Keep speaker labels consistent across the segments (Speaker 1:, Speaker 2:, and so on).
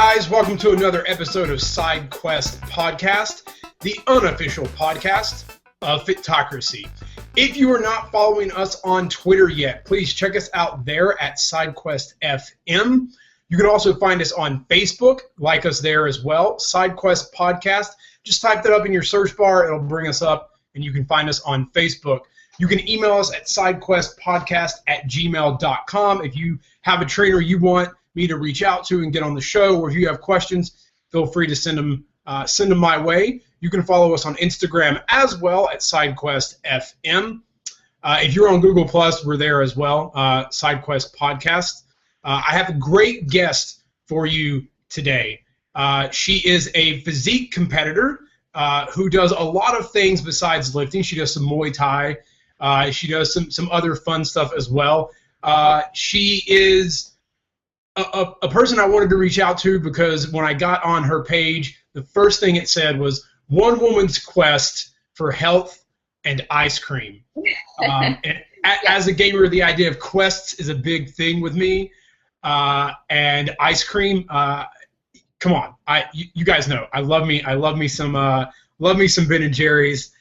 Speaker 1: guys, welcome to another episode of Side Quest Podcast, the unofficial podcast of Fitocracy. If you are not following us on Twitter yet, please check us out there at SideQuestFM. You can also find us on Facebook, like us there as well, SideQuest Podcast. Just type that up in your search bar, it'll bring us up, and you can find us on Facebook. You can email us at sidequestpodcast@gmail.com. If you have a trainer you want me to reach out to and get on the show, or if you have questions, feel free to send them my way. You can follow us on Instagram as well at SideQuestFM. If you're on Google+, we're there as well, SideQuest Podcast. I have a great guest for you today. She is a physique competitor who does a lot of things besides lifting. She does some Muay Thai. She does some other fun stuff as well. She is a person I wanted to reach out to because when I got on her page, the first thing it said was one woman's quest for health and ice cream. As a gamer, the idea of quests is a big thing with me. And ice cream, come on, you guys know I love me some Ben and Jerry's.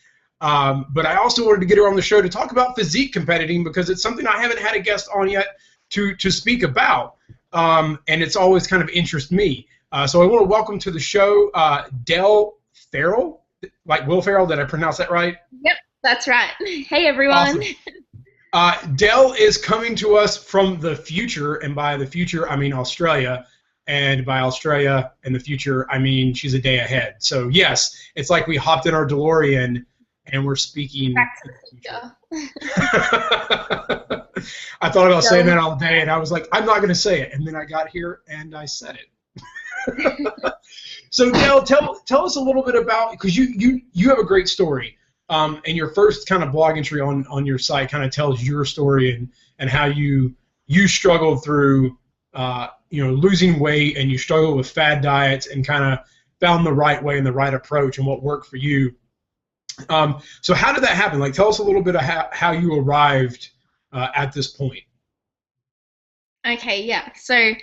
Speaker 1: But I also wanted to get her on the show to talk about physique competing because it's something I haven't had a guest on yet to speak about. And it's always kind of interested me. So I want to welcome to the show Dell Farrell, like Will Ferrell. Did I pronounce that right?
Speaker 2: Yep, that's right. Hey, everyone.
Speaker 1: Awesome. Dell is coming to us from the future, and by the future, I mean Australia. And by Australia in the future, I mean she's a day ahead. So, yes, it's like we hopped in our DeLorean and we're speaking.
Speaker 2: Back to the future.
Speaker 1: I thought about saying that all day, and I was like, I'm not going to say it. And then I got here, and I said it. So, Dell, tell us a little bit about, because you have a great story, and your first kind of blog entry on your site kind of tells your story and how you struggled through losing weight, and you struggled with fad diets and kind of found the right way and the right approach and what worked for you. So how did that happen? Like, tell us a little bit of how you arrived at this point.
Speaker 2: Okay, yeah. So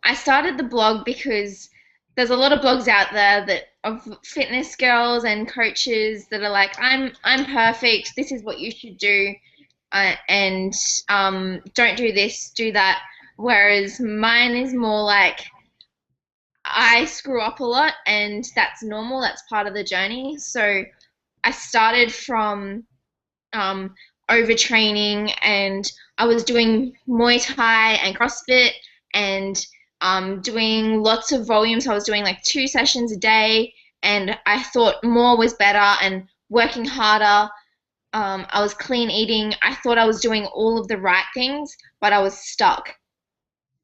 Speaker 2: I started the blog because there's a lot of blogs out there of fitness girls and coaches that are like, I'm perfect. This is what you should do, and don't do this, do that. Whereas mine is more like I screw up a lot, and that's normal. That's part of the journey. So I started from overtraining, and I was doing Muay Thai and CrossFit and doing lots of volumes. I was doing like 2 sessions a day, and I thought more was better and working harder. I was clean eating. I thought I was doing all of the right things, but I was stuck.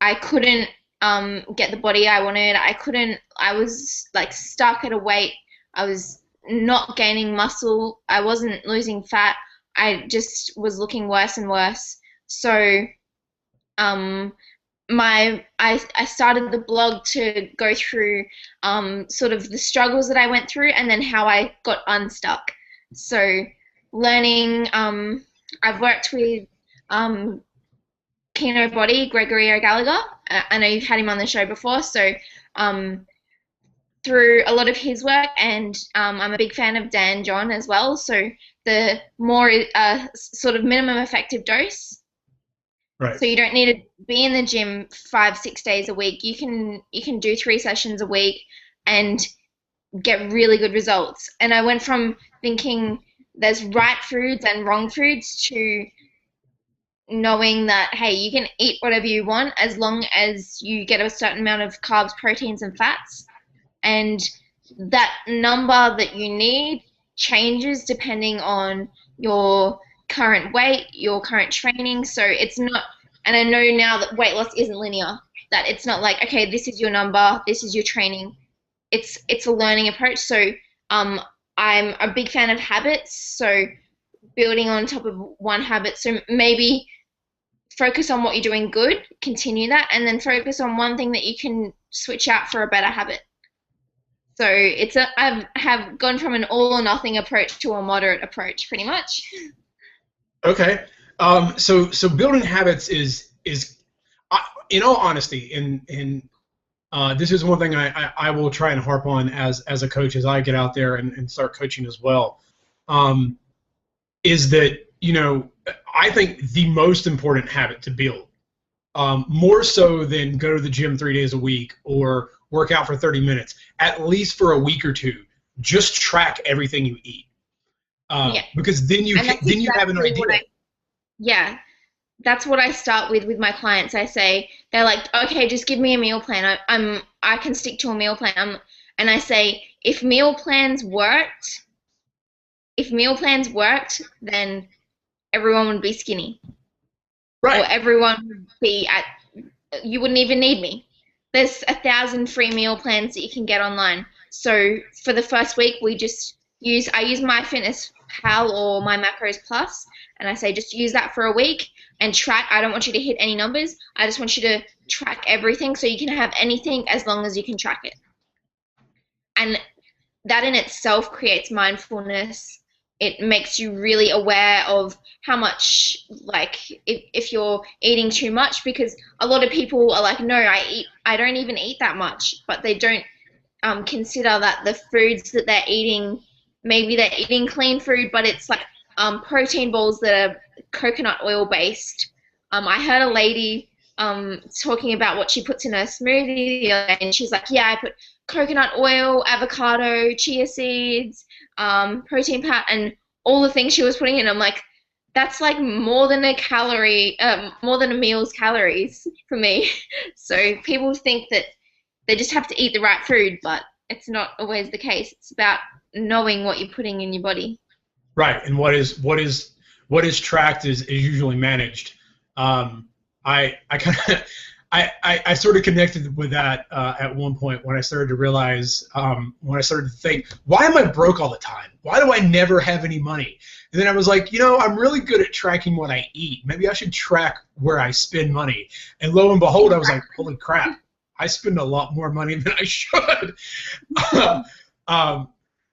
Speaker 2: I couldn't get the body I wanted. I was like stuck at a weight. I was not gaining muscle. I wasn't losing fat. I just was looking worse and worse. So I started the blog to go through sort of the struggles that I went through and then how I got unstuck. So learning, I've worked with Kino Body, Gregory O'Gallagher. I know you've had him on the show before. So through a lot of his work, and I'm a big fan of Dan John as well. So the more sort of minimum effective dose.
Speaker 1: Right.
Speaker 2: So you don't need to be in the gym 5-6 days a week. You can do 3 sessions a week and get really good results. And I went from thinking there's right foods and wrong foods to knowing that, hey, you can eat whatever you want as long as you get a certain amount of carbs, proteins, and fats. And that number that you need changes depending on your current weight, your current training. So it's not, and I know now that weight loss isn't linear, that it's not like, okay, this is your number, this is your training. It's a learning approach. So I'm a big fan of habits, so building on top of one habit. So maybe focus on what you're doing good, continue that, and then focus on one thing that you can switch out for a better habit. So I have gone from an all or nothing approach to a moderate approach, pretty much.
Speaker 1: Okay. So building habits is in all honesty, and this is one thing I will try and harp on as a coach as I get out there and start coaching as well, is that, I think the most important habit to build, more so than go to the gym 3 days a week or work out for 30 minutes, at least for a week or two, just track everything you eat. Because then you have an idea.
Speaker 2: Yeah, that's what I start with my clients. I say, they're like, okay, just give me a meal plan. I can stick to a meal plan. And I say, if meal plans worked, then everyone would be skinny.
Speaker 1: Right.
Speaker 2: Or everyone would be you wouldn't even need me. There's 1,000 free meal plans that you can get online. So for the first week, I use MyFitnessPal or My Macros Plus, and I say just use that for a week and track. I don't want you to hit any numbers. I just want you to track everything so you can have anything as long as you can track it. And that in itself creates mindfulness. It makes you really aware of how much, like, if you're eating too much, because a lot of people are like, no, I don't even eat that much, but they don't consider that the foods that they're eating, maybe they're eating clean food, but it's like protein balls that are coconut oil based. I heard a lady talking about what she puts in her smoothie the other day, and she's like, yeah, I put coconut oil, avocado, chia seeds, protein powder, and all the things she was putting in. I'm like, that's like more than a meal's calories for me. So people think that they just have to eat the right food, but it's not always the case. It's about knowing what you're putting in your body.
Speaker 1: Right, and what is tracked is usually managed. I sort of connected with that at one point when I started to realize, when I started to think, why am I broke all the time? Why do I never have any money? And then I was like, I'm really good at tracking what I eat. Maybe I should track where I spend money. And lo and behold, I was like, holy crap, I spend a lot more money than I should.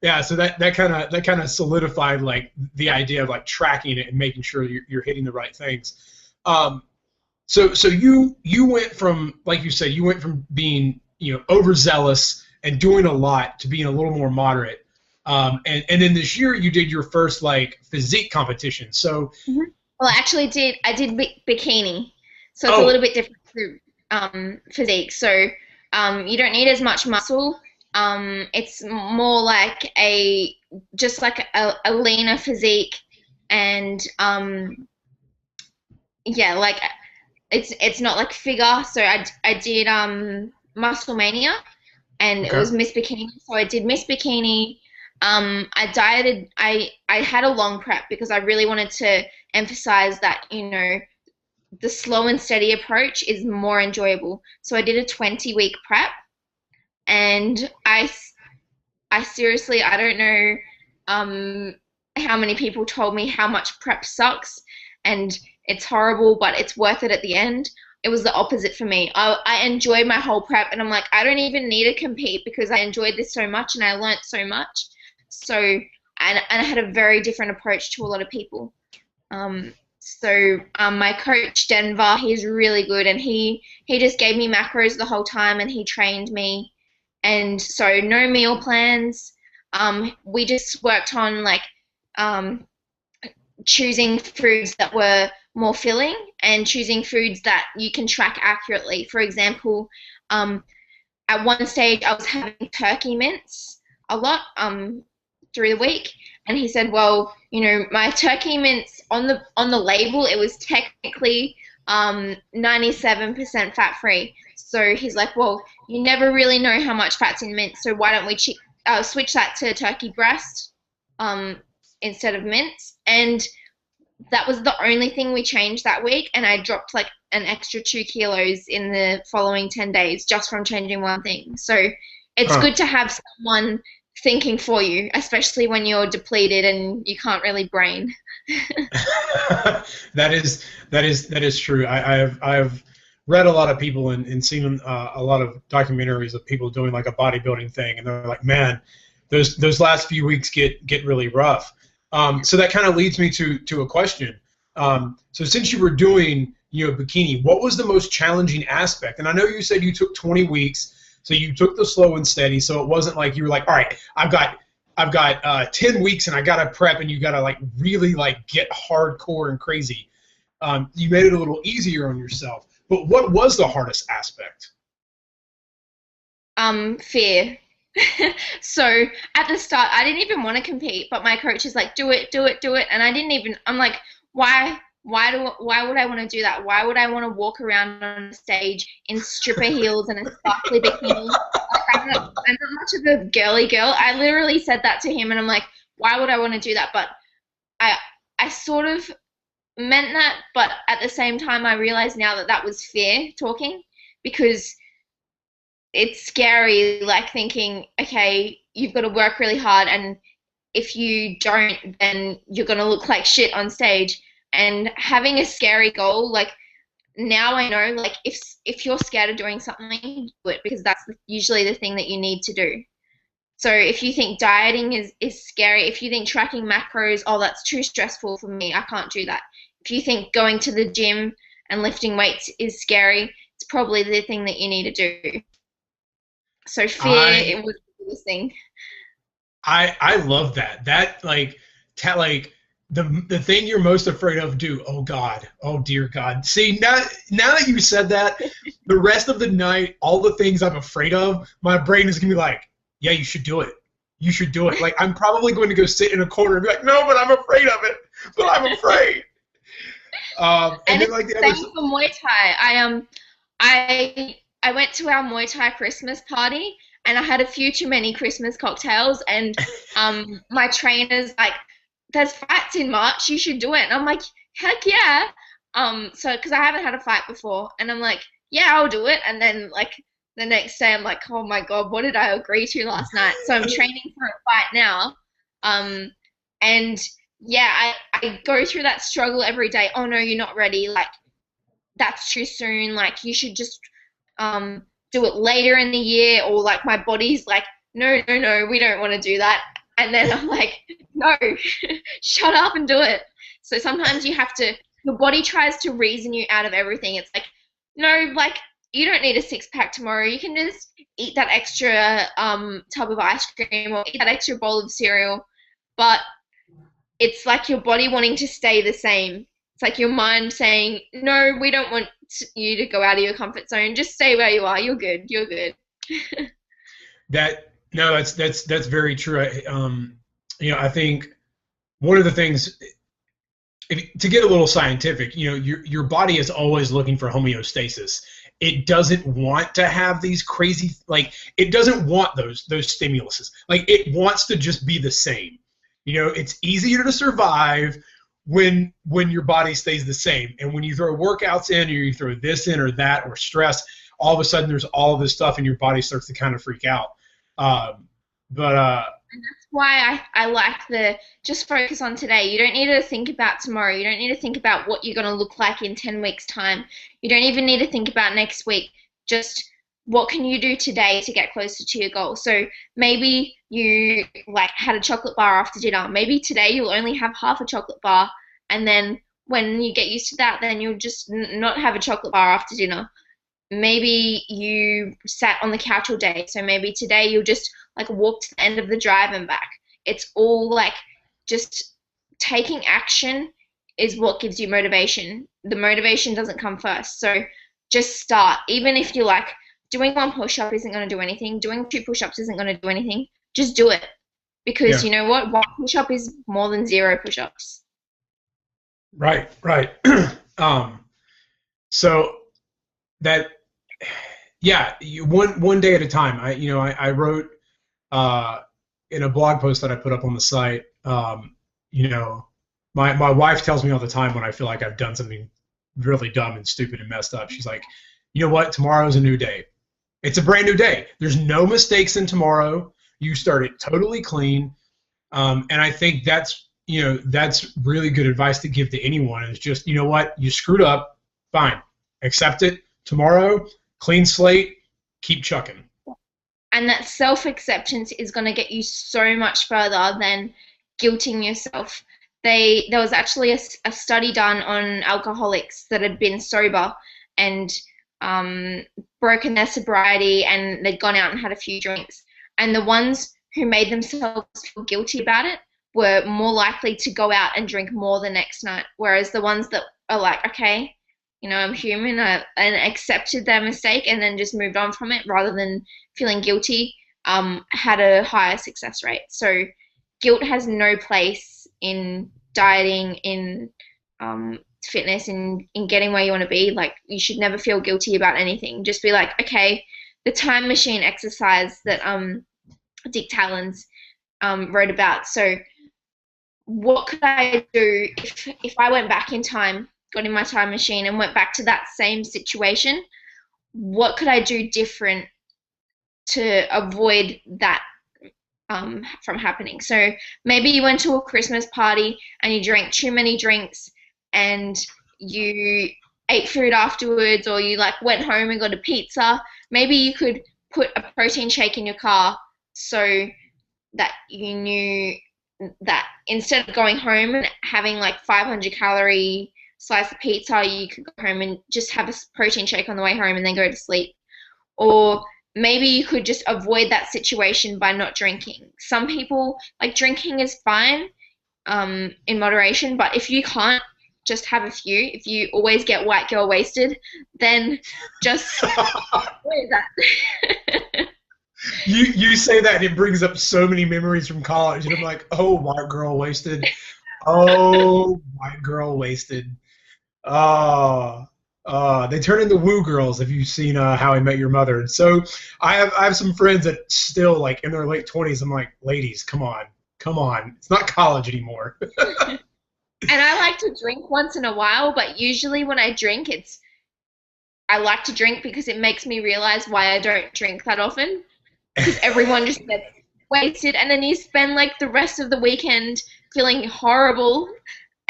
Speaker 1: Yeah, so that kind of solidified like the idea of like tracking it and making sure you're hitting the right things. So you went from, like you said, you went from being overzealous and doing a lot to being a little more moderate. And then this year you did your first like physique competition. So
Speaker 2: well, actually I did bikini, so it's a little bit different to physique. So you don't need as much muscle. It's more like just like a leaner physique, and yeah, like it's not like figure. So I did Muscle Mania, and it was Miss Bikini. So I did Miss Bikini. I dieted. I had a long prep because I really wanted to emphasize that the slow and steady approach is more enjoyable. So I did a 20-week prep, and I seriously, I don't know how many people told me how much prep sucks and it's horrible, but it's worth it at the end. It was the opposite for me. I enjoyed my whole prep, and I'm like, I don't even need to compete because I enjoyed this so much and I learned so much. So, and I had a very different approach to a lot of people. So my coach, Denver, he's really good, and he just gave me macros the whole time, and he trained me. And so no meal plans. We just worked on like choosing foods that were more filling and choosing foods that you can track accurately. For example, at one stage I was having turkey mince a lot through the week, and he said, well, my turkey mince on the label, it was technically 97% fat free. So he's like, well, you never really know how much fat's in mince, so why don't we switch that to turkey breast instead of mince? And that was the only thing we changed that week, and I dropped like an extra 2 kilos in the following 10 days just from changing one thing. So it's good to have someone thinking for you, especially when you're depleted and you can't really brain.
Speaker 1: That is true. I've read a lot of people and seen a lot of documentaries of people doing like a bodybuilding thing, and they're like, man, those last few weeks get really rough. So that kind of leads me to a question. So since you were doing bikini, what was the most challenging aspect? And I know you said you took 20 weeks. So you took the slow and steady. So it wasn't like you were like, all right, I've got 10 weeks and I got to prep, and you got to like really like get hardcore and crazy. You made it a little easier on yourself. But what was the hardest aspect?
Speaker 2: Fear. So at the start, I didn't even want to compete, but my coach is like, do it, do it, do it. And I didn't even, I'm like, why would I want to do that? Why would I want to walk around on stage in stripper heels and a sparkly bikini? Like, I'm not much of a girly girl. I literally said that to him, and I'm like, why would I want to do that? But I sort of meant that, but at the same time, I realize now that that was fear talking, because it's scary, like thinking, okay, you've got to work really hard, and if you don't, then you're going to look like shit on stage. And having a scary goal, like now I know, like if you're scared of doing something, do it, because that's usually the thing that you need to do. So if you think dieting is scary, if you think tracking macros, oh, that's too stressful for me, I can't do that. If you think going to the gym and lifting weights is scary, it's probably the thing that you need to do. So fear, it was the biggest thing.
Speaker 1: I love that. That like the thing you're most afraid of, do. Oh God. Oh dear God. See, now that you said that, the rest of the night, all the things I'm afraid of, my brain is gonna be like, yeah, you should do it. You should do it. Like I'm probably going to go sit in a corner and be like, no, but I'm afraid of it. But I'm afraid. And then like the other
Speaker 2: same for Muay Thai. I went to our Muay Thai Christmas party, and I had a few too many Christmas cocktails, and my trainer's like, there's fights in March, you should do it. And I'm like, heck yeah. So because I haven't had a fight before, and I'm like, yeah, I'll do it. And then like the next day I'm like, oh my God, what did I agree to last night? So I'm training for a fight now. And yeah, I go through that struggle every day. Oh no, you're not ready. Like that's too soon. Like you should just do it later in the year. Or like my body's like, no, we don't want to do that. And then I'm like, no, shut up and do it. So sometimes you have to, your body tries to reason you out of everything. It's like, no, like you don't need a six-pack tomorrow. You can just eat that extra tub of ice cream or eat that extra bowl of cereal. But it's like your body wanting to stay the same. It's like your mind saying, no, we don't want you to go out of your comfort zone. Just stay where you are. You're good. You're good.
Speaker 1: That's very true. I think one of the things, to get a little scientific, your body is always looking for homeostasis. It doesn't want to have these crazy, like, it doesn't want those stimuluses. Like, it wants to just be the same. It's easier to survive when your body stays the same. And when you throw workouts in, or you throw this in or that, or stress, all of a sudden there's all of this stuff and your body starts to kind of freak out. And
Speaker 2: that's why I like just focus on today. You don't need to think about tomorrow. You don't need to think about what you're going to look like in 10 weeks' time. You don't even need to think about next week. Just what can you do today to get closer to your goal? So maybe you like had a chocolate bar after dinner. Maybe today you'll only have half a chocolate bar, and then when you get used to that, then you'll just not have a chocolate bar after dinner. Maybe you sat on the couch all day, so maybe today you'll just like walk to the end of the drive and back. It's all like just taking action is what gives you motivation. The motivation doesn't come first. So just start. Even if you're like, doing one push-up isn't going to do anything, doing 2 push-ups isn't going to do anything, just do it. Because you know what? 1 push-up is more than 0 push-ups.
Speaker 1: Right. So that, yeah, one day at a time. I wrote in a blog post that I put up on the site. My wife tells me all the time when I feel like I've done something really dumb and stupid and messed up. She's like, you know what? Tomorrow's a new day. It's a brand new day. There's no mistakes in tomorrow. You start it totally clean. And I think that's really good advice to give to anyone. Is just, you know what? You screwed up. Fine. Accept it. Tomorrow, clean slate, keep chucking.
Speaker 2: And that self-acceptance is going to get you so much further than guilting yourself. There was actually a study done on alcoholics that had been sober, and broken their sobriety and they'd gone out and had a few drinks. And the ones who made themselves feel guilty about it were more likely to go out and drink more the next night. Whereas the ones that are like, okay, you know, I'm human, and accepted their mistake and then just moved on from it rather than feeling guilty, had a higher success rate. So guilt has no place in dieting, in fitness, in getting where you want to be. Like, you should never feel guilty about anything. Just be like, okay, the time machine exercise that Dick Talons wrote about. So what could I do if I went back in time, got in my time machine and went back to that same situation? What could I do different to avoid that from happening? So maybe you went to a Christmas party and you drank too many drinks and you ate food afterwards, or you like went home and got a pizza. Maybe you could put a protein shake in your car so that you knew that instead of going home and having like 500 calorie slice of pizza, you could go home and just have a protein shake on the way home and then go to sleep. Or maybe you could just avoid that situation by not drinking. Some people, like, drinking is fine in moderation, but if you can't just have a few, if you always get white girl wasted, then just avoid that.
Speaker 1: You say that and it brings up so many memories from college, and I'm like, oh, white girl wasted. Oh, white girl wasted. They turn into woo girls. If you've seen How I Met Your Mother. And so I have some friends that still, like, in their late 20s. I'm like, ladies, come on. It's not college anymore.
Speaker 2: And I like to drink once in a while, but usually when I drink, I like to drink because it makes me realize why I don't drink that often. Because everyone just gets wasted, and then you spend like the rest of the weekend feeling horrible,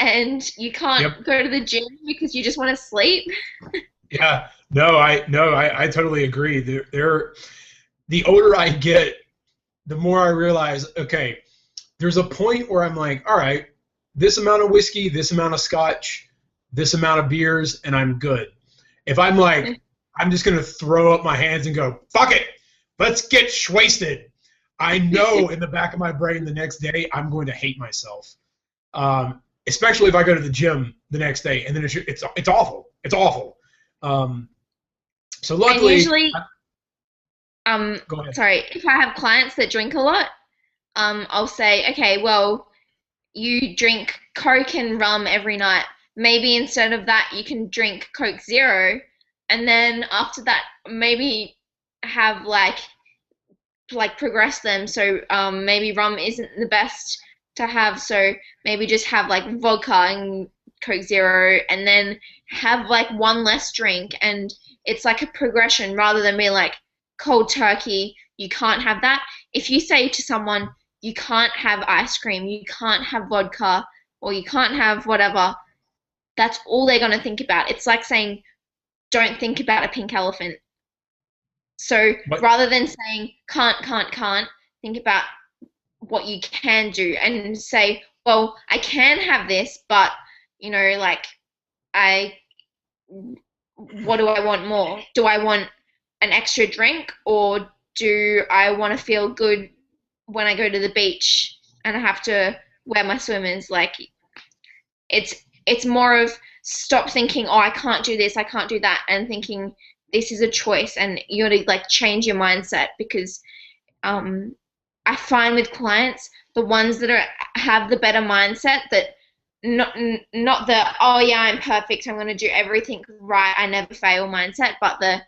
Speaker 2: and you can't go to the gym because you just want to sleep.
Speaker 1: Yeah, I totally agree. The older I get, the more I realize, okay, there's a point where I'm like, all right, this amount of whiskey, this amount of scotch, this amount of beers, and I'm good. If I'm like, I'm just going to throw up my hands and go, fuck it, let's get wasted, I know in the back of my brain the next day I'm going to hate myself. Especially if I go to the gym the next day, and then it's awful. It's awful. So luckily,
Speaker 2: and usually,
Speaker 1: go ahead.
Speaker 2: Sorry, if I have clients that drink a lot, I'll say, okay, well, you drink Coke and rum every night. Maybe instead of that, you can drink Coke Zero, and then after that, maybe have like progress them. So maybe rum isn't the best to have, so maybe just have like vodka and Coke Zero, and then have like one less drink, and it's like a progression rather than being like cold turkey, you can't have that. If you say to someone, you can't have ice cream, you can't have vodka, or you can't have whatever, that's all they're going to think about. It's like saying, don't think about a pink elephant. So rather than saying can't, think about what you can do and say, well, I can have this, but, you know, like, what do I want more? Do I want an extra drink, or do I want to feel good when I go to the beach and I have to wear my swimmers? Like, it's more of stop thinking, oh, I can't do this, I can't do that, and thinking this is a choice, and you got to like change your mindset. Because I find with clients, the ones that have the better mindset, that not the, oh yeah, I'm perfect, I'm going to do everything right, I never fail mindset, but the,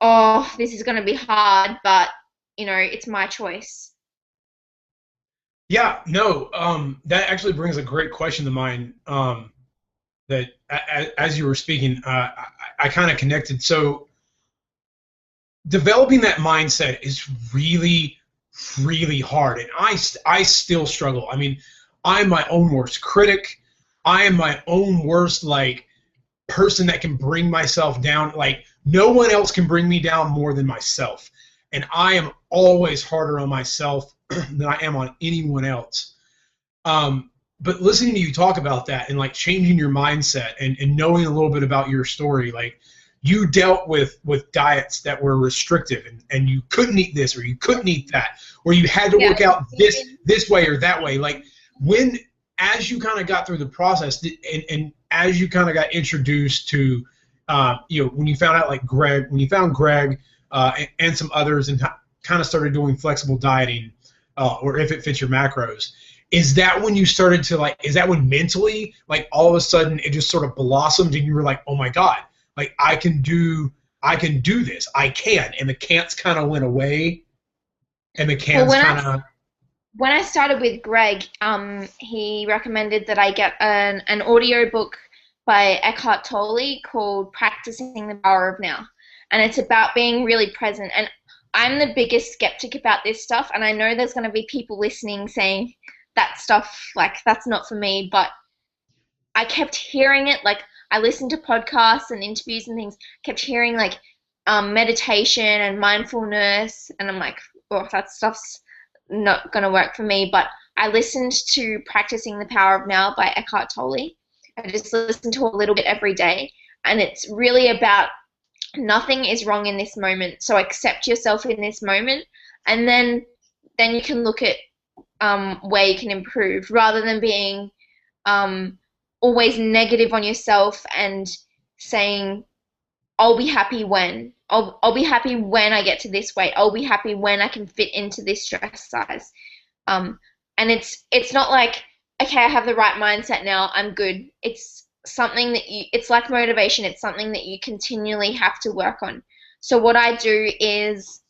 Speaker 2: oh, this is going to be hard, but, you know, it's my choice.
Speaker 1: Yeah, no, that actually brings a great question to mind, that as you were speaking, I kind of connected. So developing that mindset is really, really hard, and I still struggle. I mean, I'm my own worst critic. I am my own worst, like, person that can bring myself down. Like, no one else can bring me down more than myself, and I am always harder on myself than I am on anyone else. But listening to you talk about that and like changing your mindset and knowing a little bit about your story, like you dealt with diets that were restrictive, and you couldn't eat this or you couldn't eat that, or you had to work out this way or that way. Like as you kind of got through the process, and as you kind of got introduced to, when you found out when you found Greg and some others, and kind of started doing flexible dieting, or if it fits your macros, is that when you started to is that when mentally, all of a sudden it just sort of blossomed and you were like, oh my God, I can do this, I can, and the can'ts kind of went away, and the can'ts
Speaker 2: When I started with Greg, he recommended that I get an audio book by Eckhart Tolle called Practicing the Power of Now. And it's about being really present. And I'm the biggest skeptic about this stuff, and I know there's going to be people listening saying that stuff, that's not for me, but I kept hearing it. I listened to podcasts and interviews and things, kept hearing meditation and mindfulness, and I'm like, oh, that stuff's not going to work for me. But I listened to Practicing the Power of Now by Eckhart Tolle. I just listened to a little bit every day, and it's really about nothing is wrong in this moment, so accept yourself in this moment, and then you can look at where you can improve, rather than being always negative on yourself and saying, I'll be happy when. I'll be happy when I get to this weight. I'll be happy when I can fit into this dress size. And it's not like, okay, I have the right mindset now, I'm good. It's something that it's like motivation. It's something that you continually have to work on. So what I do is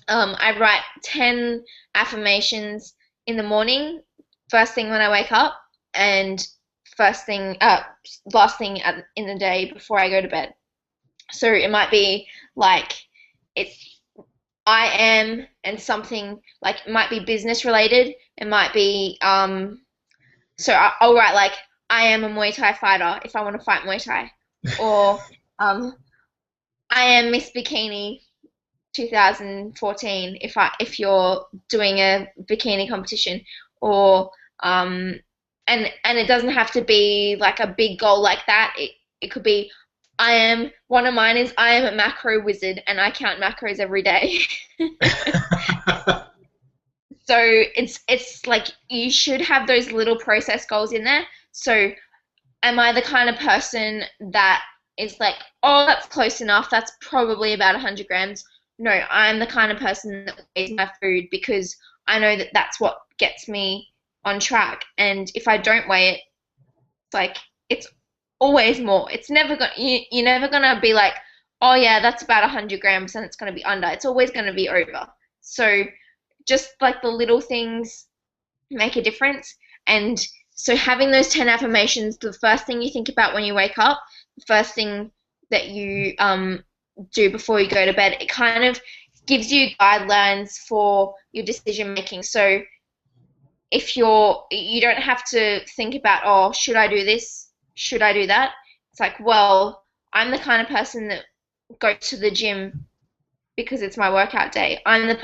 Speaker 2: I write 10 affirmations in the morning, first thing when I wake up, and last thing in the day before I go to bed. So it might be it's I am, and something it might be business related. It might be so I'll write I am a Muay Thai fighter if I want to fight Muay Thai, or I am Miss Bikini 2014 if you're doing a bikini competition, or and it doesn't have to be a big goal like that. It could be one of mine is I am a macro wizard and I count macros every day. So it's you should have those little process goals in there. So am I the kind of person that is oh, that's close enough, that's probably about 100 grams? No, I'm the kind of person that weighs my food because I know that that's what gets me on track. And if I don't weigh it, it's always more. It's never you're never gonna be oh yeah, that's about 100 grams and it's gonna be under. It's always gonna be over. So just the little things make a difference. And so having those 10 affirmations, the first thing you think about when you wake up, the first thing that you do before you go to bed, it kind of gives you guidelines for your decision making. So if you don't have to think about, oh, should I do this? Should I do that? It's well, I'm the kind of person that goes to the gym because it's my workout day. I'm the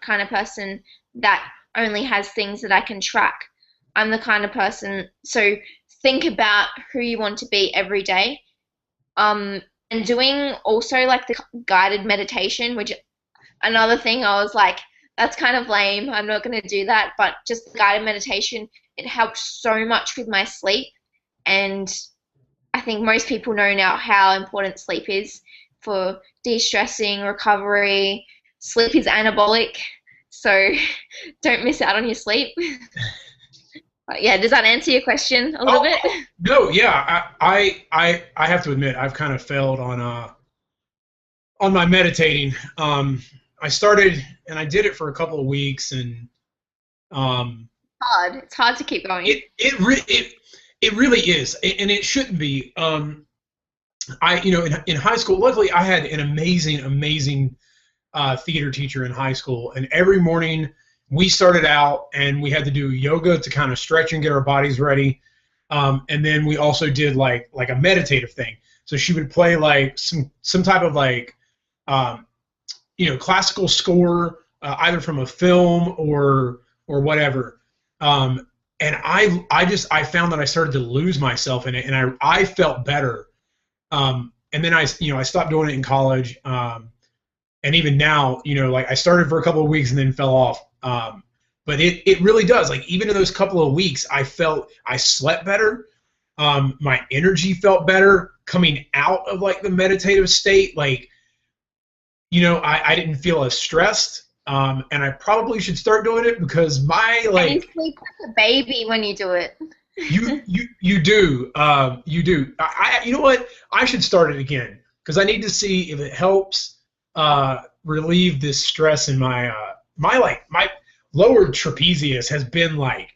Speaker 2: kind of person that only has things that I can track. I'm the kind of person, so think about who you want to be every day. And doing also the guided meditation, which another thing I was that's kind of lame, I'm not going to do that, but just the guided meditation, it helps so much with my sleep. And I think most people know now how important sleep is for de-stressing, recovery. Sleep is anabolic, so don't miss out on your sleep. But yeah, does that answer your question a little bit?
Speaker 1: No, yeah, I have to admit I've kind of failed on my meditating. I started and I did it for a couple of weeks, and
Speaker 2: it's hard to keep going.
Speaker 1: It really is, and it shouldn't be. In high school, luckily I had an amazing theater teacher in high school, and every morning we started out and we had to do yoga to kind of stretch and get our bodies ready, and then we also did like a meditative thing. So she would play some type of classical score, either from a film or whatever. And I found that I started to lose myself in it, and I felt better. And and then I stopped doing it in college. And even now, like I started for a couple of weeks and then fell off. But it really does. Like even in those couple of weeks, I felt I slept better. My energy felt better coming out of like the meditative state. Like, I didn't feel as stressed. And I probably should start doing it because my like.
Speaker 2: And you sleep like a baby when you do it.
Speaker 1: You do. You do. You know what? I should start it again because I need to see if it helps relieve this stress in my my lower trapezius has been like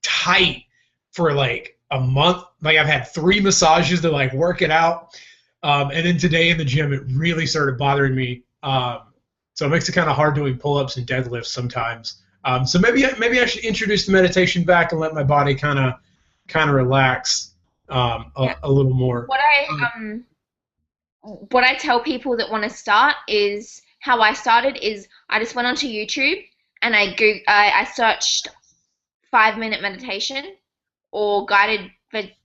Speaker 1: tight for like a month. Like I've had 3 massages to like work it out, and then today in the gym it really started bothering me. So it makes it kind of hard doing pull-ups and deadlifts sometimes. So maybe I should introduce the meditation back and let my body kind of relax a little more.
Speaker 2: What I tell people that want to start is how I started is I just went onto YouTube and I searched 5-minute meditation or guided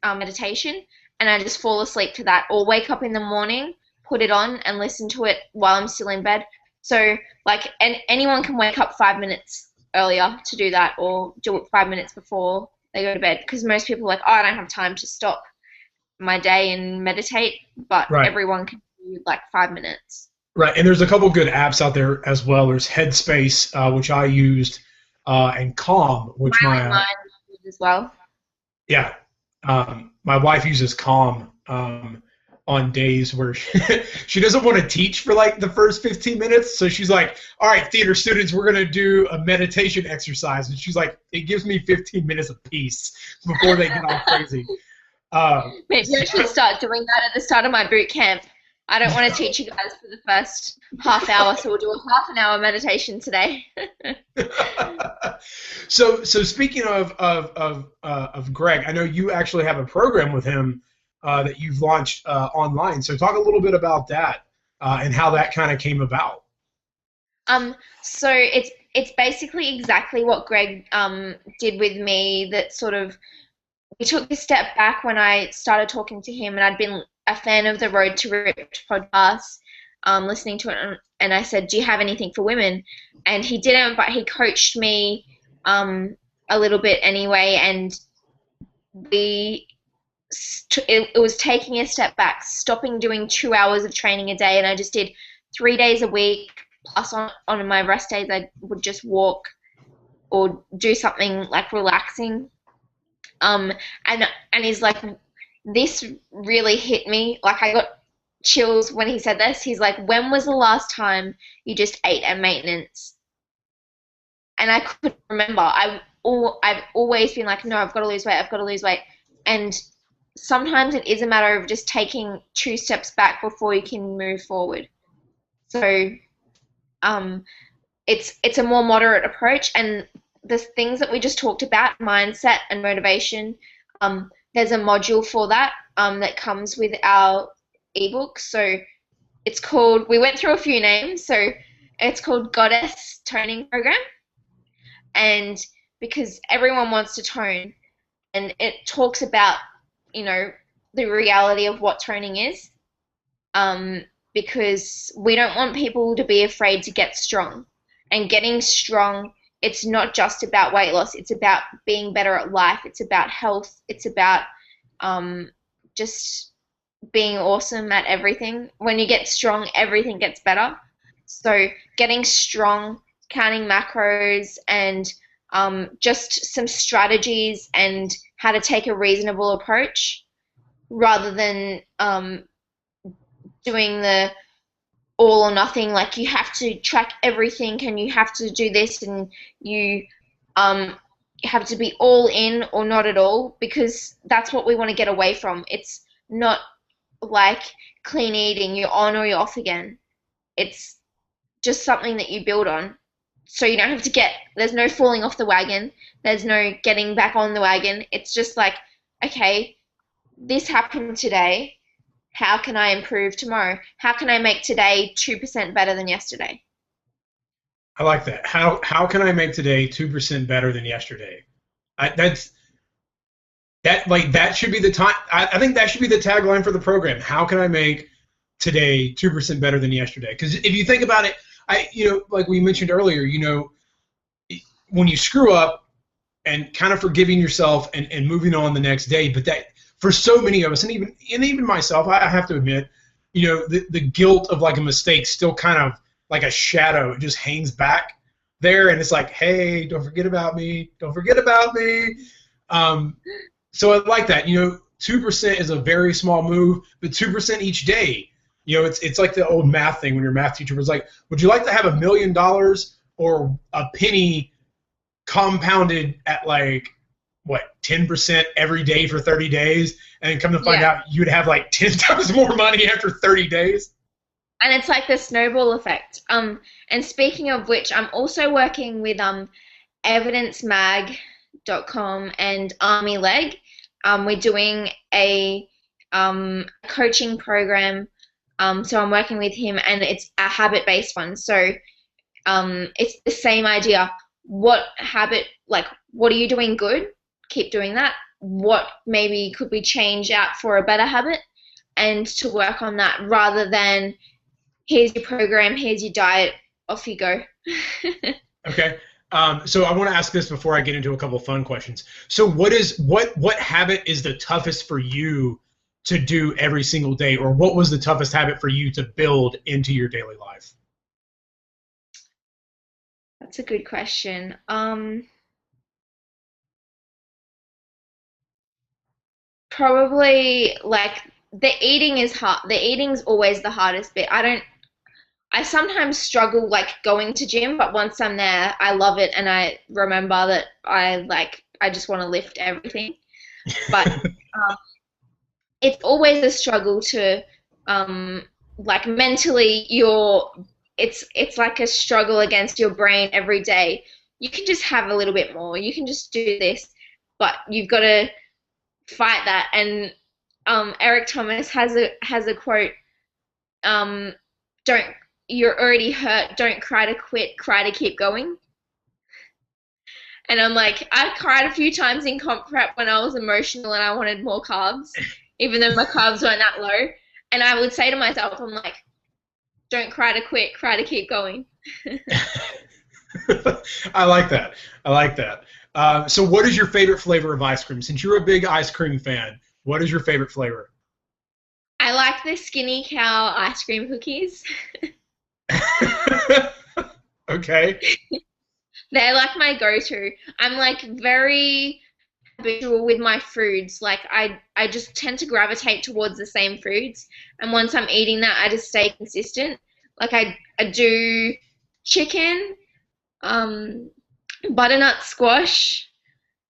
Speaker 2: meditation, and I just fall asleep to that or wake up in the morning, put it on and listen to it while I'm still in bed. So like anyone can wake up 5 minutes earlier to do that or do it 5 minutes before they go to bed, because most people are like, I don't have time to stop my day and meditate, but everyone can do like 5 minutes.
Speaker 1: Right, and there's a couple good apps out there as well. There's Headspace, which I used, and Calm, which my
Speaker 2: as well.
Speaker 1: Yeah, my wife uses Calm on days where she doesn't want to teach for like the first 15 minutes, so she's like, all right, theater students, we're gonna do a meditation exercise, and she's like, it gives me 15 minutes of peace before they get all crazy.
Speaker 2: Maybe I should start doing that at the start of my boot camp. I don't want to teach you guys for the first half hour, so we'll do a half an hour meditation today.
Speaker 1: So speaking of Greg, I know you actually have a program with him that you've launched online. So talk a little bit about that and how that kind of came about.
Speaker 2: So it's basically exactly what Greg did with me. That sort of we took a step back when I started talking to him, and I'd been a fan of the Road to Ripped podcast, listening to it, and I said, do you have anything for women? And he didn't, but he coached me a little bit anyway, and it was taking a step back, stopping doing 2 hours of training a day, and I just did 3 days a week, plus on my rest days I would just walk or do something like relaxing. And he's like, this really hit me. Like I got chills when he said this. He's like, when was the last time you just ate at maintenance? And I couldn't remember. I've always been like, no, I've got to lose weight. And sometimes it is a matter of just taking 2 steps back before you can move forward. So it's a more moderate approach. And the things that we just talked about, mindset and motivation, there's a module for that that comes with our ebook. So it's called, we went through a few names, so it's called Goddess Toning Program. And because everyone wants to tone, and it talks about, the reality of what toning is, because we don't want people to be afraid to get strong. And getting strong, it's not just about weight loss. It's about being better at life. It's about health. It's about just being awesome at everything. When you get strong, everything gets better. So getting strong, counting macros, and just some strategies and how to take a reasonable approach rather than doing the all or nothing, like you have to track everything and you have to do this and you have to be all in or not at all, because that's what we want to get away from. It's not like clean eating, you're on or you're off again. It's just something that you build on. So you don't have to there's no falling off the wagon, there's no getting back on the wagon. It's just like, okay, this happened today. How can I improve tomorrow? How can I make today 2% better than yesterday?
Speaker 1: I like that. How can I make today 2% better than yesterday? That should be the time. I think that should be the tagline for the program. How can I make today 2% better than yesterday. Because if you think about it, like we mentioned earlier, when you screw up and kind of forgiving yourself and moving on the next day, but that for so many of us, and even myself, I have to admit, the guilt of like a mistake still kind of like a shadow. It just hangs back there, and it's like, hey, don't forget about me. Don't forget about me. So I like that. 2% is a very small move, but 2% each day. It's like the old math thing when your math teacher was like, would you like to have $1 million or a penny compounded at like, what, 10% every day for 30 days? And come to find out you'd have like 10 times more money after 30 days.
Speaker 2: And it's like the snowball effect. And speaking of which, I'm also working with evidencemag.com and Army Leg. We're doing a coaching program. So I'm working with him, and it's a habit-based one. So it's the same idea. What habit, like, what are you doing good? Keep doing that. What maybe could we change out for a better habit, and to work on that rather than here's your program, here's your diet, off you go.
Speaker 1: Okay. So I want to ask this before I get into a couple of fun questions. So what habit is the toughest for you to do every single day, or what was the toughest habit for you to build into your daily life?
Speaker 2: That's a good question. Probably like the eating is hard. The eating's always the hardest bit. I sometimes struggle like going to gym, but once I'm there, I love it, and I remember that I just want to lift everything. But it's always a struggle to like mentally it's like a struggle against your brain every day. You can just have a little bit more. You can just do this, but you've got to fight that. And Eric Thomas has a quote, you're already hurt, don't cry to quit, cry to keep going. And I'm like, I cried a few times in comp prep when I was emotional and I wanted more carbs, even though my carbs weren't that low. And I would say to myself, I'm like, don't cry to quit, cry to keep going.
Speaker 1: I like that. So what is your favorite flavor of ice cream? Since you're a big ice cream fan, what is your favorite flavor?
Speaker 2: I like the Skinny Cow ice cream cookies.
Speaker 1: Okay.
Speaker 2: They're like my go-to. I'm like very habitual with my foods. Like I just tend to gravitate towards the same foods. And once I'm eating that, I just stay consistent. Like I do chicken, butternut squash,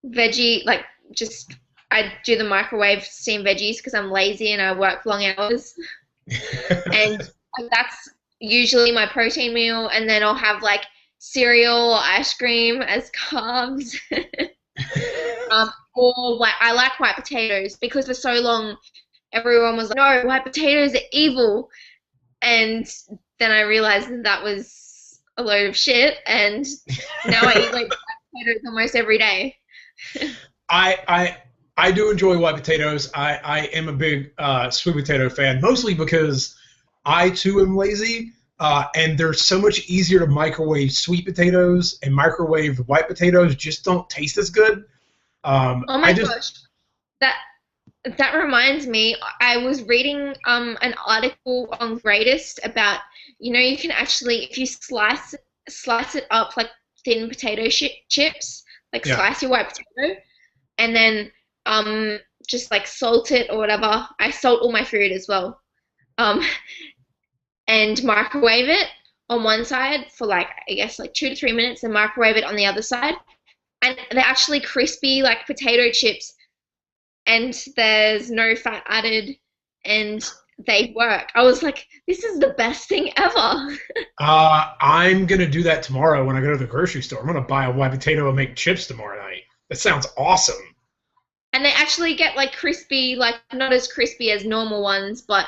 Speaker 2: veggie, like just I do the microwave steamed veggies because I'm lazy and I work long hours. And that's usually my protein meal, and then I'll have like cereal or ice cream as carbs. Or like I like white potatoes because for so long everyone was like, no, white potatoes are evil. And then I realized that was a load of shit, and now I eat like white potatoes almost every day.
Speaker 1: I do enjoy white potatoes. I am a big sweet potato fan, mostly because I too am lazy, and they're so much easier to microwave sweet potatoes, and microwave white potatoes just don't taste as good.
Speaker 2: Oh my gosh, that reminds me. I was reading an article on Greatest about, you can actually, if you slice it up like thin potato chips, like slice your white potato, and then just like salt it or whatever. I salt all my food as well. And microwave it on one side for like, I guess like 2 to 3 minutes, and microwave it on the other side. And they're actually crispy like potato chips, and there's no fat added, and they work. I was like, this is the best thing ever.
Speaker 1: I'm going to do that tomorrow when I go to the grocery store. I'm going to buy a white potato and make chips tomorrow night. That sounds awesome.
Speaker 2: And they actually get like crispy, like not as crispy as normal ones, but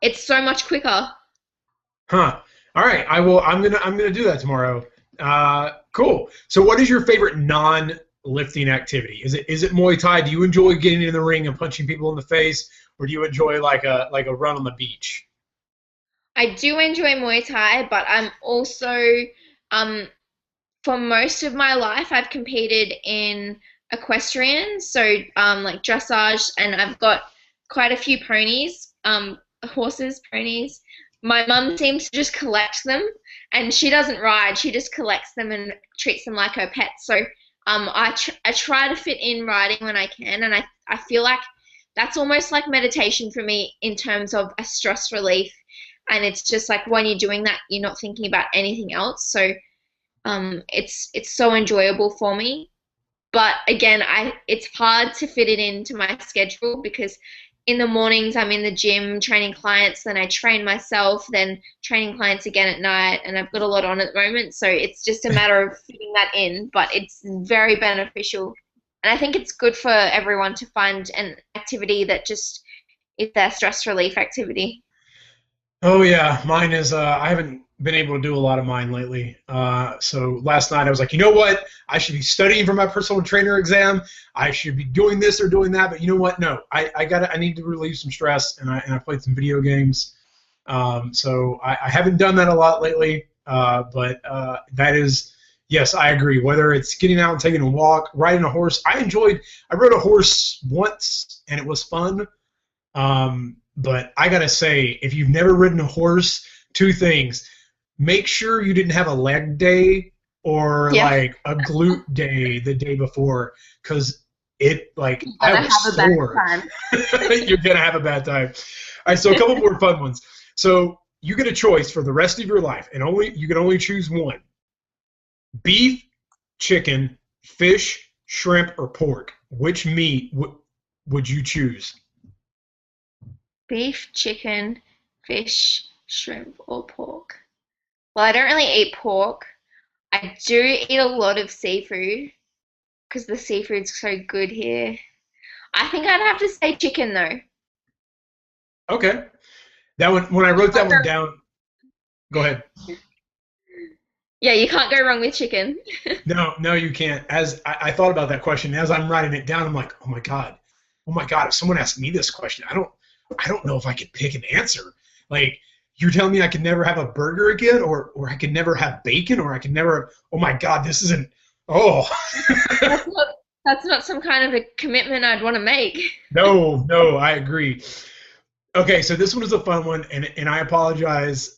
Speaker 2: it's so much quicker.
Speaker 1: Huh. All right. I'm gonna do that tomorrow. Cool. So what is your favorite non-lifting activity? Is it Muay Thai? Do you enjoy getting in the ring and punching people in the face, or do you enjoy like a run on the beach?
Speaker 2: I do enjoy Muay Thai, but I'm also, um, for most of my life, I've competed in equestrian, so like dressage, and I've got quite a few ponies, horses, ponies. My mum seems to just collect them, and she doesn't ride. She just collects them and treats them like her pets. So I try to fit in riding when I can, and I feel like that's almost like meditation for me in terms of a stress relief. And it's just like when you're doing that, you're not thinking about anything else. So it's so enjoyable for me. But again, it's hard to fit it into my schedule because in the mornings I'm in the gym training clients, then I train myself, then training clients again at night, and I've got a lot on at the moment. So it's just a matter of fitting that in, but it's very beneficial. And I think it's good for everyone to find an activity that just is their stress relief activity.
Speaker 1: Oh yeah, mine is. I haven't been able to do a lot of mine lately. So last night I was like, you know what? I should be studying for my personal trainer exam. I should be doing this or doing that. But you know what? No, I need to relieve some stress, and I played some video games. So I haven't done that a lot lately. But that is. Yes, I agree. Whether it's getting out and taking a walk, riding a horse. I rode a horse once, and it was fun. But I gotta say, if you've never ridden a horse, two things: make sure you didn't have a leg day or
Speaker 2: Yeah.
Speaker 1: like a glute day the day before, because I
Speaker 2: Gonna
Speaker 1: was
Speaker 2: have a bad
Speaker 1: sore.
Speaker 2: time.
Speaker 1: You're gonna have a bad time. All right, so a couple more fun ones. So you get a choice for the rest of your life, and you can only choose one: beef, chicken, fish, shrimp, or pork. Which meat would you choose?
Speaker 2: Beef, chicken, fish, shrimp, or pork. Well, I don't really eat pork. I do eat a lot of seafood because the seafood's so good here. I think I'd have to say chicken though.
Speaker 1: Okay. That one, when I wrote that one down, go ahead.
Speaker 2: Yeah, you can't go wrong with chicken.
Speaker 1: No, no, you can't. As I thought about that question, as I'm writing it down, I'm like, oh my God. If someone asked me this question, I don't know if I could pick an answer. Like, you're telling me I could never have a burger again, or I could never have bacon, or I could never. Oh my God, this isn't. Oh,
Speaker 2: That's not, that's not some kind of a commitment I'd want to make.
Speaker 1: no, no, I agree. Okay, so this one is a fun one, and I apologize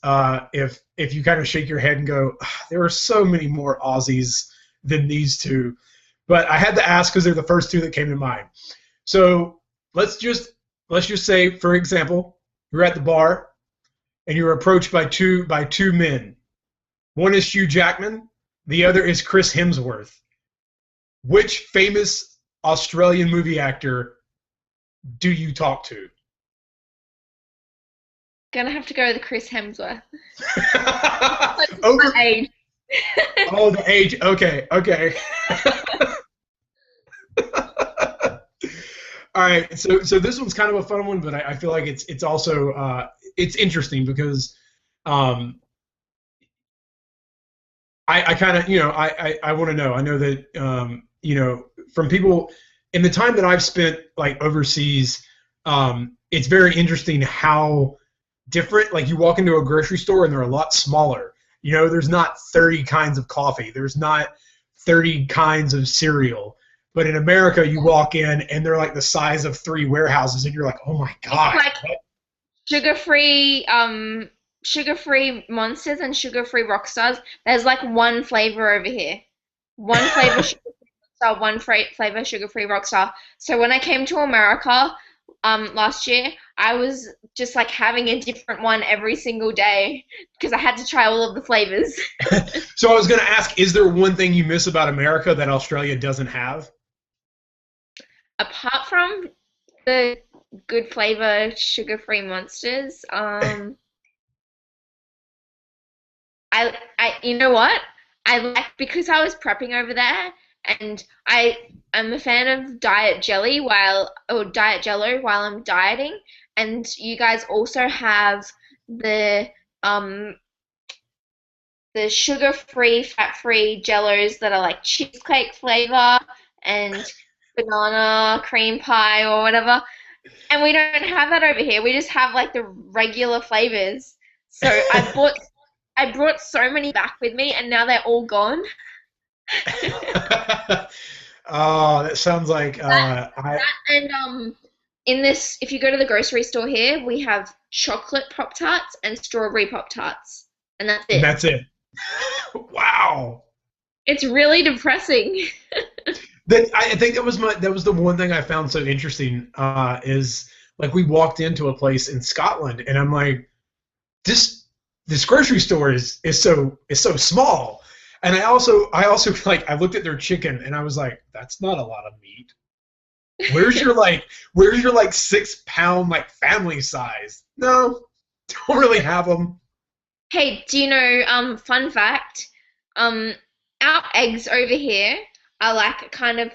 Speaker 1: if you kind of shake your head and go, "Ah, there are so many more Aussies than these two," but I had to ask because they're the first two that came to mind. So let's just let's just say, for example, you're at the bar and you're approached by two men. One is Hugh Jackman, the other is Chris Hemsworth. Which famous Australian movie actor do you talk to?
Speaker 2: Gonna have to go with Chris Hemsworth.
Speaker 1: Over.
Speaker 2: My age.
Speaker 1: Oh, the age. Okay, okay. All right. So this one's kind of a fun one, but I feel like it's also it's interesting because um, I kind of I want to know. I know that from people in the time that I've spent like overseas, it's very interesting how different. Like you walk into a grocery store and they're a lot smaller. There's not 30 kinds of coffee. There's not 30 kinds of cereal. But in America, you walk in and they're like the size of 3 warehouses, and you're like, oh my
Speaker 2: It's
Speaker 1: God.
Speaker 2: like sugar-free monsters and sugar-free rock stars. There's like one flavor over here. One flavor sugar-free rockstar, one flavor sugar-free rockstar. So when I came to America last year, I was just like having a different one every single day because I had to try all of the flavors.
Speaker 1: So I was going to ask, is there one thing you miss about America that Australia doesn't have?
Speaker 2: Apart from the good flavor sugar-free monsters, I you know what? I like because I was prepping over there and I'm a fan of diet jello while I'm dieting, and you guys also have the um the sugar-free, fat-free jellos that are like cheesecake flavor and banana cream pie or whatever. And we don't have that over here. We just have like the regular flavors. So I brought so many back with me, and now they're all gone.
Speaker 1: Oh, that sounds like
Speaker 2: And in this, if you go to the grocery store here, we have chocolate Pop Tarts and strawberry Pop Tarts, and that's
Speaker 1: and
Speaker 2: it.
Speaker 1: that's it. Wow.
Speaker 2: It's really depressing.
Speaker 1: I think that was the one thing I found so interesting, is like we walked into a place in Scotland and I'm like, this grocery store is so small. And I also like I looked at their chicken and I was like, that's not a lot of meat. Where's your 6-pound like family size? No, don't really have them.
Speaker 2: Hey, do you know, fun fact, our eggs over here are like kind of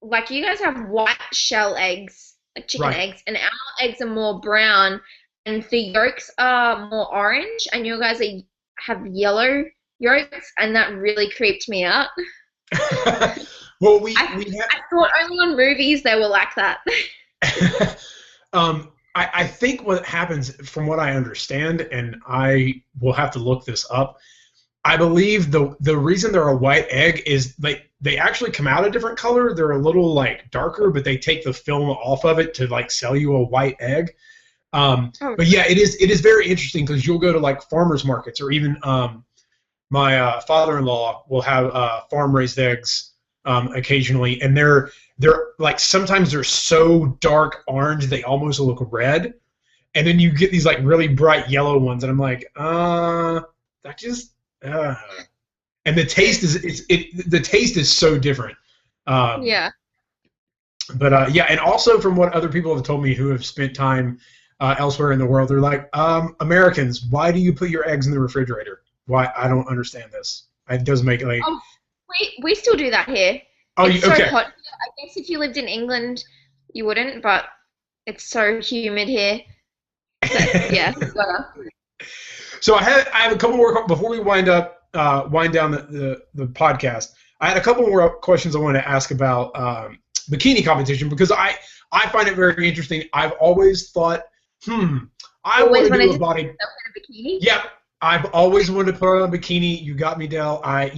Speaker 2: like you guys have white shell eggs, like chicken
Speaker 1: Right.
Speaker 2: eggs, and our eggs are more brown, and the yolks are more orange, and you guys have yellow yolks, and that really creeped me out.
Speaker 1: Well,
Speaker 2: I thought only on movies they were like that.
Speaker 1: I think what happens, from what I understand, and I will have to look this up, I believe the reason they're a white egg is they actually come out a different color. They're a little like darker, but they take the film off of it to like sell you a white egg. But yeah, it is very interesting because you'll go to like farmers markets, or even my father-in-law will have farm-raised eggs occasionally, and they're like sometimes they're so dark orange they almost look red, and then you get these like really bright yellow ones, and I'm like, that just, and the taste is so different.
Speaker 2: Yeah.
Speaker 1: But yeah, and also from what other people have told me who have spent time elsewhere in the world, they're like, Americans, why do you put your eggs in the refrigerator? Why? I don't understand this. It doesn't make it like.
Speaker 2: Oh, we still do that here.
Speaker 1: Oh,
Speaker 2: it's so
Speaker 1: okay.
Speaker 2: hot. I guess if you lived in England, you wouldn't, but it's so humid here. So, yeah.
Speaker 1: So I have a couple more before we wind down the podcast. I had a couple more questions I wanted to ask about bikini competition, because I find it very interesting. I've always thought, I want to do a body.
Speaker 2: Bikini?
Speaker 1: Yep. I've always wanted to put on a bikini. You got me, Dell. I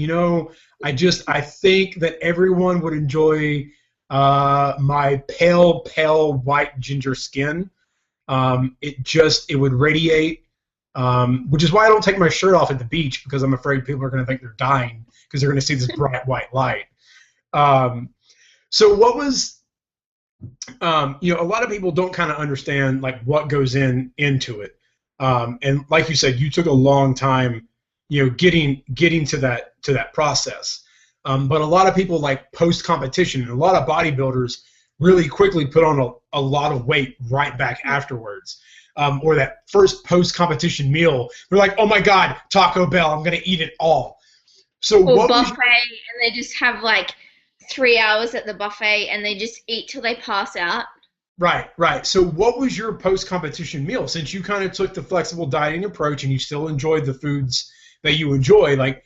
Speaker 1: think that everyone would enjoy my pale white ginger skin. It would radiate, which is why I don't take my shirt off at the beach, because I'm afraid people are going to think they're dying because they're going to see this bright white light. So what was, a lot of people don't kind of understand like what goes into it. And like you said, you took a long time, getting to that process. But a lot of people, like post competition, and a lot of bodybuilders really quickly put on a lot of weight right back afterwards. Or that first post competition meal, they're like, oh my God, Taco Bell, I'm gonna eat it all. So
Speaker 2: or buffet, and they just have like 3 hours at the buffet, and they just eat till they pass out.
Speaker 1: Right. So what was your post-competition meal? Since you kind of took the flexible dieting approach and you still enjoyed the foods that you enjoy, like,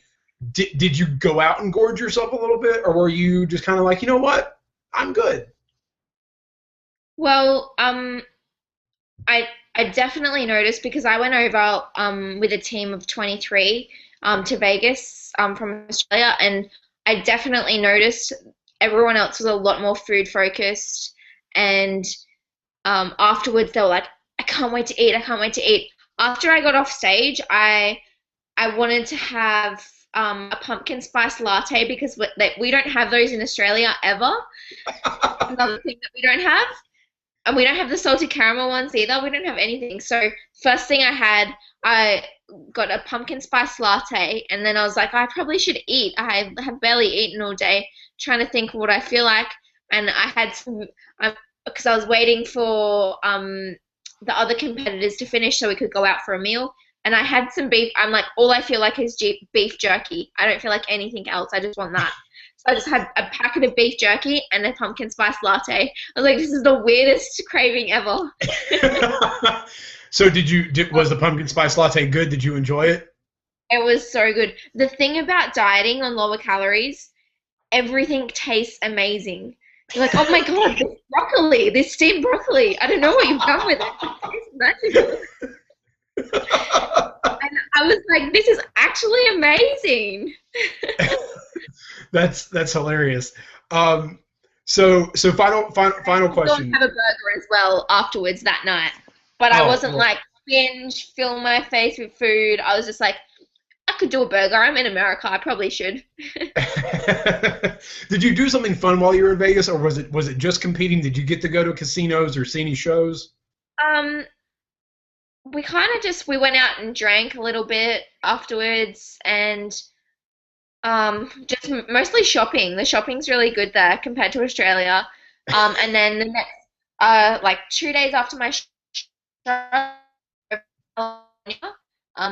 Speaker 1: did you go out and gorge yourself a little bit, or were you just kind of like, you know what, I'm good?
Speaker 2: Well, I definitely noticed, because I went over with a team of 23 to Vegas from Australia, and I definitely noticed everyone else was a lot more food focused. And afterwards, they were like, I can't wait to eat. After I got off stage, I wanted to have a pumpkin spice latte, because we don't have those in Australia ever. Another thing that we don't have. And we don't have the salted caramel ones either. We don't have anything. So first thing I got a pumpkin spice latte, and then I was like, I probably should eat. I have barely eaten all day, trying to think of what I feel like. And I had some, because I was waiting for the other competitors to finish so we could go out for a meal. And I had some beef. I'm like, all I feel like is beef jerky. I don't feel like anything else. I just want that. So I just had a packet of beef jerky and a pumpkin spice latte. I was like, this is the weirdest craving ever.
Speaker 1: So was the pumpkin spice latte good? Did you enjoy it?
Speaker 2: It was so good. The thing about dieting on lower calories, everything tastes amazing. You're like, oh my God, this broccoli, this steamed broccoli. I don't know what you've done with it. It tastes magical. I was like, this is actually amazing.
Speaker 1: That's hilarious. So final
Speaker 2: Go and
Speaker 1: question.
Speaker 2: have a burger as well afterwards that night. But I
Speaker 1: Oh,
Speaker 2: wasn't
Speaker 1: well.
Speaker 2: like binge, fill my face with food. I was just like, I could do a burger. I'm in America. I probably should.
Speaker 1: Did you do something fun while you were in Vegas, or was it just competing? Did you get to go to casinos or see any shows?
Speaker 2: Um, we kind of just we went out and drank a little bit afterwards, and just mostly shopping. The shopping's really good there compared to Australia. And then the next, like 2 days after my show,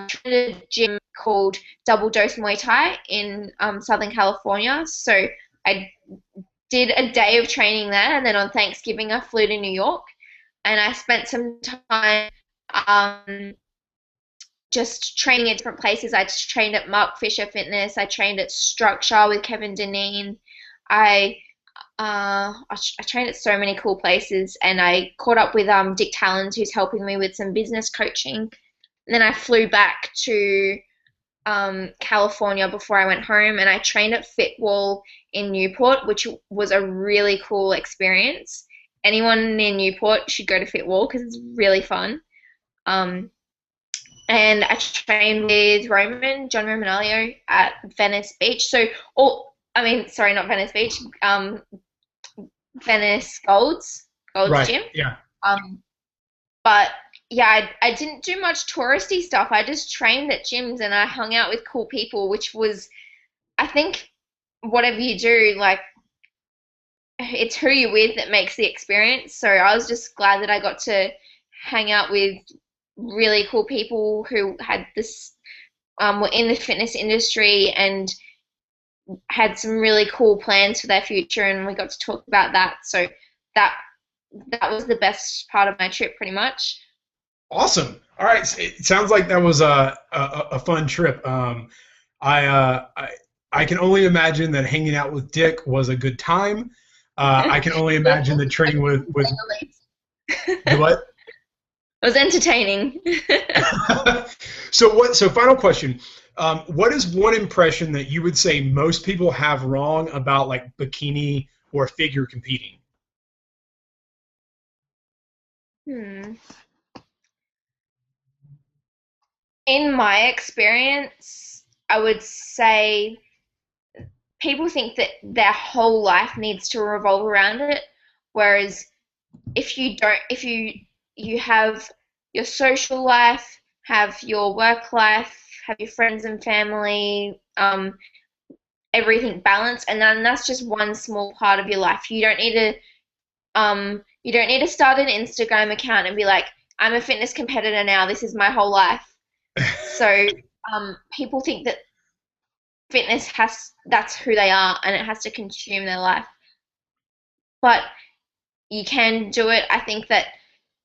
Speaker 2: tried a gym called Double Dose Muay Thai in Southern California. So I did a day of training there, and then on Thanksgiving I flew to New York, and I spent some time um, just training at different places. I trained at Mark Fisher Fitness. I trained at Structure with Kevin Deneen. I I trained at so many cool places, and I caught up with Dick Talons, who's helping me with some business coaching. And then I flew back to California before I went home, and I trained at Fitwall in Newport, which was a really cool experience. Anyone in Newport should go to Fitwall because it's really fun. Um, and I trained with John Romanelio at Venice Beach. So, I mean, sorry, not Venice Beach, Venice Gold's
Speaker 1: Right.
Speaker 2: gym.
Speaker 1: Yeah.
Speaker 2: Um, but yeah, I didn't do much touristy stuff. I just trained at gyms and I hung out with cool people, which was, I think, whatever you do, like, it's who you're with that makes the experience. So I was just glad that I got to hang out with really cool people who had this, were in the fitness industry and had some really cool plans for their future, and we got to talk about that. So that that was the best part of my trip, pretty much.
Speaker 1: Awesome. All right. It sounds like that was a fun trip. I can only imagine that hanging out with Dick was a good time. I can only imagine that training with what?
Speaker 2: It was entertaining.
Speaker 1: So final question. What is one impression that you would say most people have wrong about like bikini or figure competing?
Speaker 2: Hmm. In my experience, I would say people think that their whole life needs to revolve around it, whereas if you don't, if you have your social life, have your work life, have your friends and family, everything balanced, and then that's just one small part of your life. You don't need to start an Instagram account and be like, I'm a fitness competitor now. This is my whole life. So people think that that's who they are, and it has to consume their life. But you can do it. I think that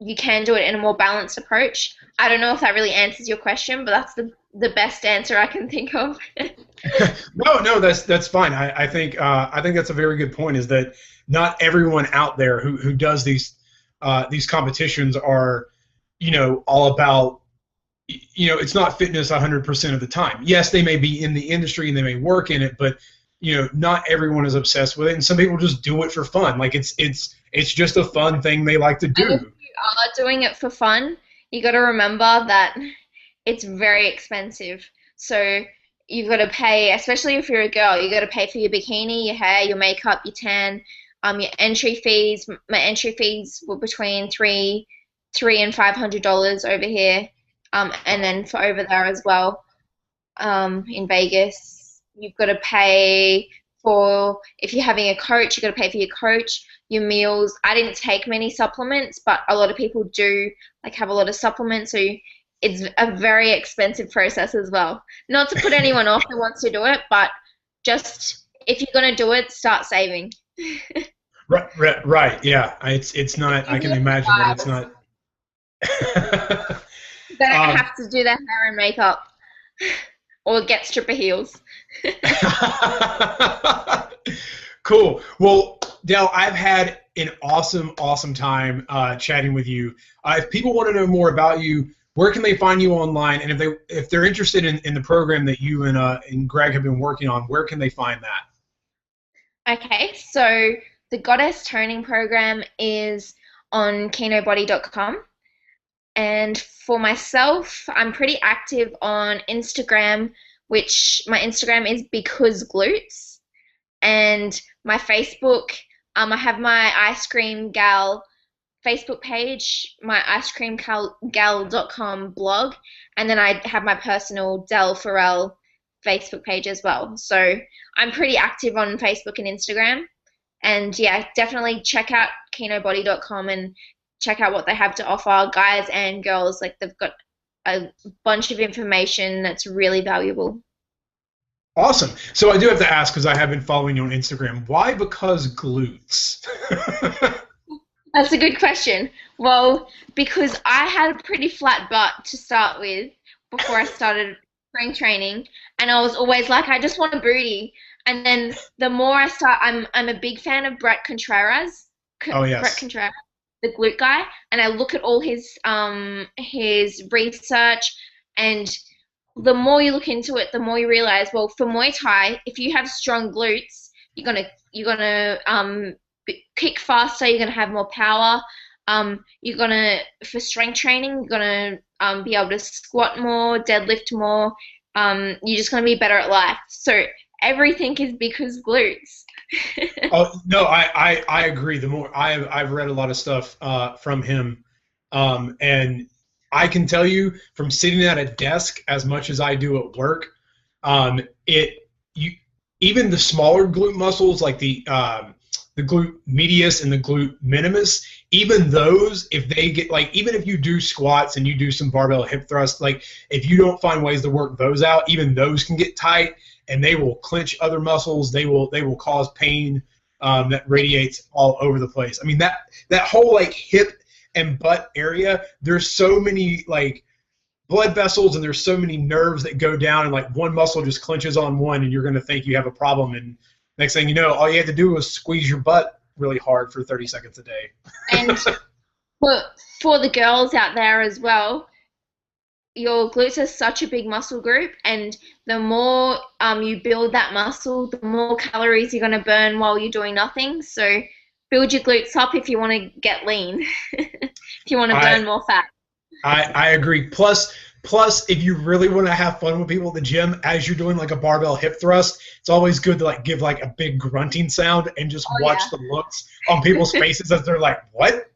Speaker 2: you can do it in a more balanced approach. I don't know if that really answers your question, but that's the best answer I can think of.
Speaker 1: No, that's fine. I think that's a very good point. Is that not everyone out there who does these competitions are, all about, it's not fitness 100% of the time. Yes, they may be in the industry and they may work in it, but not everyone is obsessed with it, and some people just do it for fun. Like it's just a fun thing they like to do.
Speaker 2: And if you are doing it for fun, you got to remember that it's very expensive. So you've got to pay, especially if you're a girl, you got to pay for your bikini, your hair, your makeup, your tan, your entry fees. My entry fees were between $300 and $500 over here, and then for over there as well, in Vegas. You've got to pay for, if you're having a coach, you've got to pay for your coach, your meals. I didn't take many supplements, but a lot of people do, like, have a lot of supplements, so it's a very expensive process as well. Not to put anyone off who wants to do it, but just if you're going to do it, start saving.
Speaker 1: Right. Yeah. It's not. I can imagine that it's not.
Speaker 2: They don't have to do their hair and makeup or get stripper heels.
Speaker 1: Cool. Well, Dell, I've had an awesome time chatting with you. If people want to know more about you, where can they find you online? And if they're interested in the program that you and Greg have been working on, where can they find that?
Speaker 2: Okay, so the Goddess Toning program is on kinobody.com. And for myself, I'm pretty active on Instagram, which my Instagram is because glutes. And my Facebook, I have my Ice Cream Gal Facebook page, my icecreamgal.com blog, and then I have my personal Dell Farrell Facebook page as well. So I'm pretty active on Facebook and Instagram. And yeah, definitely check out kinobody.com and check out what they have to offer, guys and girls. Like, they've got a bunch of information that's really valuable.
Speaker 1: Awesome. So I do have to ask, because I have been following you on Instagram, why because glutes?
Speaker 2: That's a good question. Well, because I had a pretty flat butt to start with before I started strength training, and I was always like, I just want a booty. And then the more I start, I'm a big fan of Brett Contreras.
Speaker 1: Oh, yes.
Speaker 2: Brett Contreras, the glute guy, and I look at all his research, and the more you look into it, the more you realize, well, for Muay Thai, if you have strong glutes, you're gonna kick faster, you're gonna have more power. You're gonna, for strength training, you're gonna be able to squat more, deadlift more. You're just gonna be better at life. So everything is because glutes.
Speaker 1: Oh no, I agree. The more I've read a lot of stuff from him, and I can tell you from sitting at a desk as much as I do at work, even the smaller glute muscles like the glute medius and the glute minimus, even those, if they get, like, even if you do squats and you do some barbell hip thrust, like, if you don't find ways to work those out, even those can get tight, and they will clench other muscles. They will cause pain that radiates all over the place. I mean, that whole, like, hip and butt area, there's so many, like, blood vessels, and there's so many nerves that go down, and, like, one muscle just clenches on one, and you're going to think you have a problem, and next thing you know, all you have to do is squeeze your butt really hard for 30 seconds a day.
Speaker 2: And for the girls out there as well, your glutes are such a big muscle group, and the more you build that muscle, the more calories you're going to burn while you're doing nothing. So build your glutes up if you want to get lean, if you want to burn more fat.
Speaker 1: I agree. Plus, if you really want to have fun with people at the gym, as you're doing like a barbell hip thrust, it's always good to like give like a big grunting sound and just watch the looks on people's faces as they're like, "What?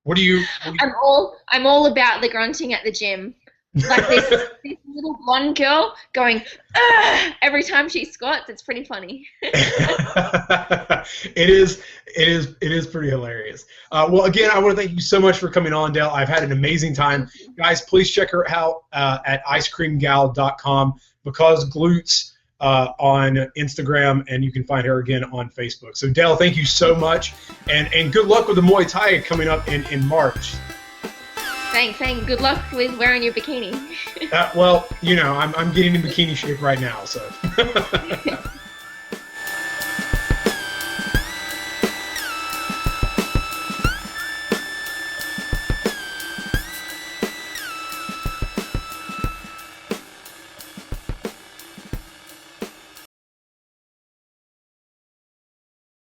Speaker 1: What are you?"
Speaker 2: I'm all about the grunting at the gym. Like this little blonde girl going every time she squats. It's pretty funny.
Speaker 1: It is pretty hilarious. Well, again, I want to thank you so much for coming on, Dell. I've had an amazing time. Guys, please check her out at icecreamgal.com, because glutes on Instagram, and you can find her again on Facebook. So, Dell, thank you so much, and good luck with the Muay Thai coming up in March.
Speaker 2: Thanks. Good luck with wearing your bikini.
Speaker 1: Well, you know, I'm getting in bikini shape right now, so.